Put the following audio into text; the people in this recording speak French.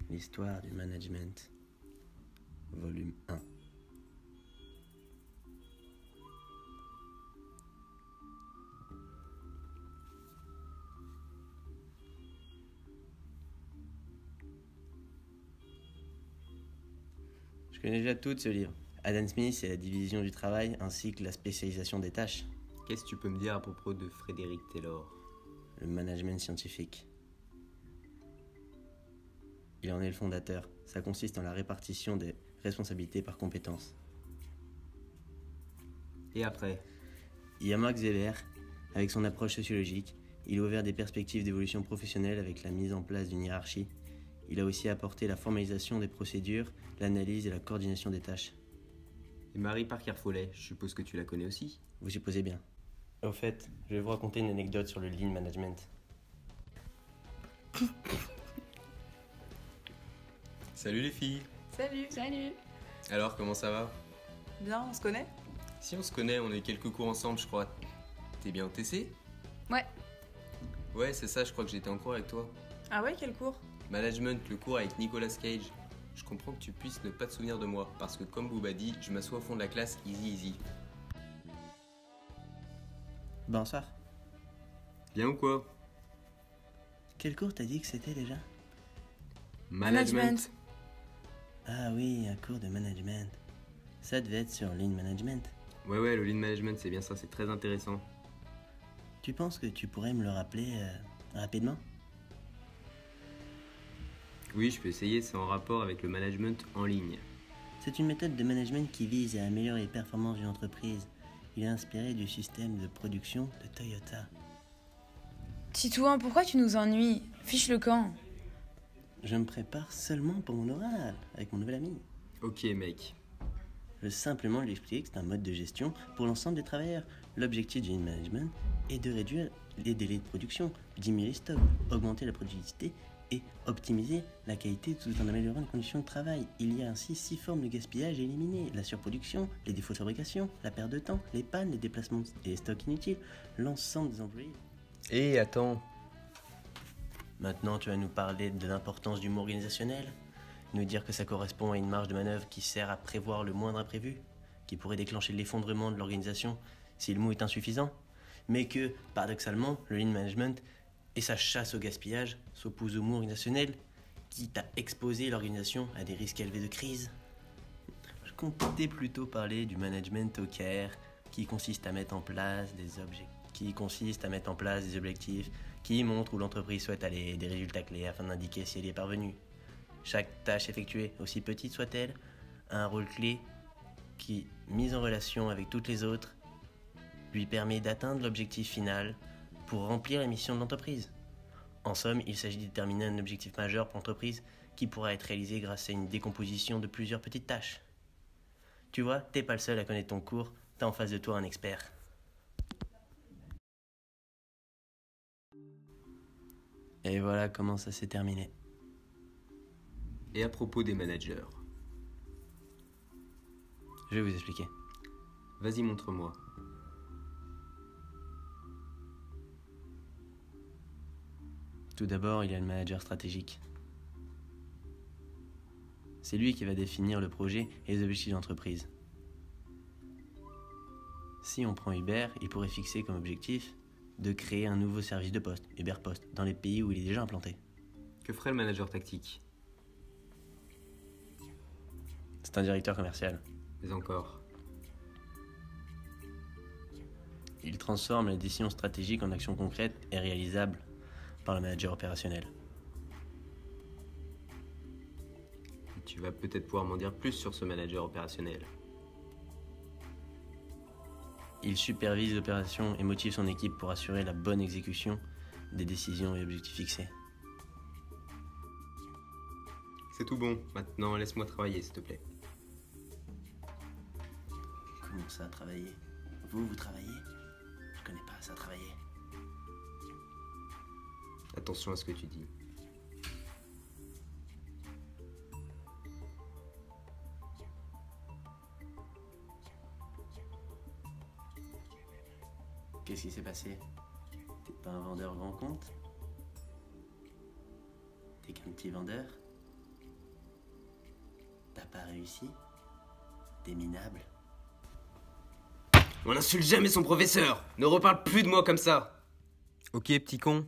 L'histoire du management, volume 1. Je connais déjà tout de ce livre. Adam Smith et la division du travail, ainsi que la spécialisation des tâches. Qu'est-ce que tu peux me dire à propos de Frédéric Taylor? Le management scientifique. Il en est le fondateur. Ça consiste en la répartition des responsabilités par compétences. Et après? Il y a Max Weber, avec son approche sociologique. Il a ouvert des perspectives d'évolution professionnelle avec la mise en place d'une hiérarchie. Il a aussi apporté la formalisation des procédures, l'analyse et la coordination des tâches. Et Mary Parker Foley, je suppose que tu la connais aussi? Vous supposez bien. Au fait, je vais vous raconter une anecdote sur le lean management. Salut les filles. Salut. Salut. Alors, comment ça va? Bien, on se connaît? Si on se connaît, on a eu quelques cours ensemble, je crois. T'es bien au TC? Ouais. Ouais, c'est ça, je crois que j'étais en cours avec toi. Ah ouais, quel cours? Management, le cours avec Nicolas Cage. Je comprends que tu puisses ne pas te souvenir de moi, parce que comme Booba dit, je m'assois au fond de la classe, easy. Bonsoir. Bien ou quoi? Quel cours t'as dit que c'était déjà? Management. Ah oui, un cours de management. Ça devait être sur lean management. Ouais, le lean management, c'est bien ça, c'est très intéressant. Tu penses que tu pourrais me le rappeler rapidement? Oui, je peux essayer, c'est en rapport avec le management en ligne. C'est une méthode de management qui vise à améliorer les performances d'une entreprise. Il est inspiré du système de production de Toyota. Titouan, pourquoi tu nous ennuies? Fiche le camp. Je me prépare seulement pour mon oral avec mon nouvel ami. Ok mec. Je veux simplement lui expliquer que c'est un mode de gestion pour l'ensemble des travailleurs. L'objectif du lean management est de réduire les délais de production, diminuer les stocks, augmenter la productivité et optimiser la qualité tout en améliorant les conditions de travail. Il y a ainsi 6 formes de gaspillage à éliminer: la surproduction, les défauts de fabrication, la perte de temps, les pannes, les déplacements et les stocks inutiles. L'ensemble des employés. Et attends. Maintenant, tu vas nous parler de l'importance du mot organisationnel, nous dire que ça correspond à une marge de manœuvre qui sert à prévoir le moindre imprévu, qui pourrait déclencher l'effondrement de l'organisation si le mot est insuffisant, mais que, paradoxalement, le lean management et sa chasse au gaspillage s'opposent au mot organisationnel, quitte à exposer l'organisation à des risques élevés de crise. Je comptais plutôt parler du management OKR, qui consiste à mettre en place des objectifs qui montrent où l'entreprise souhaite aller, des résultats clés afin d'indiquer si elle y est parvenue. Chaque tâche effectuée, aussi petite soit-elle, a un rôle clé qui, mise en relation avec toutes les autres, lui permet d'atteindre l'objectif final pour remplir la mission de l'entreprise. En somme, il s'agit de déterminer un objectif majeur pour l'entreprise qui pourra être réalisé grâce à une décomposition de plusieurs petites tâches. Tu vois, t'es pas le seul à connaître ton cours, t'as en face de toi un expert. Et voilà comment ça s'est terminé. Et à propos des managers. Je vais vous expliquer. Vas-y, montre-moi. Tout d'abord, il y a le manager stratégique. C'est lui qui va définir le projet et les objectifs de l'entreprise. Si on prend Uber, il pourrait fixer comme objectif de créer un nouveau service de poste, Uber Post, dans les pays où il est déjà implanté. Que ferait le manager tactique? C'est un directeur commercial. Mais encore. Il transforme les décisions stratégiques en actions concrètes et réalisables par le manager opérationnel. Tu vas peut-être pouvoir m'en dire plus sur ce manager opérationnel. Il supervise l'opération et motive son équipe pour assurer la bonne exécution des décisions et objectifs fixés. C'est tout bon, maintenant laisse-moi travailler s'il te plaît. Comment ça, travailler? Vous travaillez? Je connais pas ça, travailler. Attention à ce que tu dis. Qu'est-ce qui s'est passé? T'es pas un vendeur grand compte? T'es qu'un petit vendeur? pas réussi? T'es minable. On n'insulte jamais son professeur. Ne reparle plus de moi comme ça. Ok, petit con,